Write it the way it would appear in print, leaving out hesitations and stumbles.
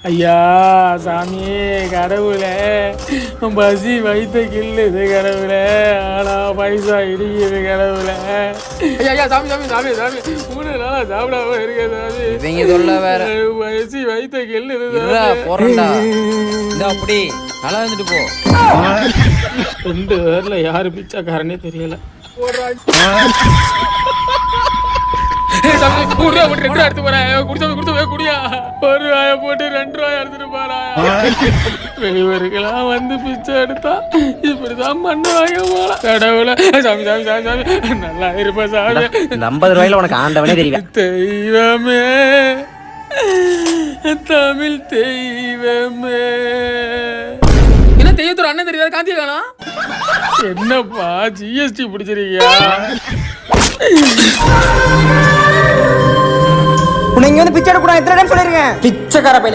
ஐயா சாமி கடவுளே, பசி வயிற்ற கிள்ளுது கடவுளே, ஆனா பைசா இடிக்குது கடவுளே. ஐயா ஐயா சாமி சாமி சாமி சாமி 3 நாளா சாப்பிடாம இருக்க சாமி. இவங்க சொல்ல வேற. பசி வயிற்ற கிள்ளுது போறா அப்படி நல்லா இருந்துட்டு போ. 2 பேர்ல யாரு பிச்சைக்காரனே தெரியல. எடுத்து போறேன் குடியா 1 ரூபாய போட்டு 2 ரூபாய் எடுத்துட்டு போறா. வெளியூருக்கெல்லாம் வந்து பிச்சை எடுத்தா இப்படிதான் பண்ணுவாங்க போல. கடவுள சாமி சாமி சாமி சாமி நல்லா இருப்ப சாமி. 50 ரூபாயில உனக்கு ஆண்டவனே தெரியல. தெய்வமே தமிழ் தெய்வமே. என்ன தெய்வத்தோட அண்ணன் தெரியாத காந்திய காணா? என்னப்பா ஜிஎஸ்டி பிடிச்சிருக்கியா? உன்னை இங்க வந்து பிச்சை எடுக்க கூடாது. எத்தனை டைம் சொல்லிருக்கேன் பிச்சைக்கார பையல.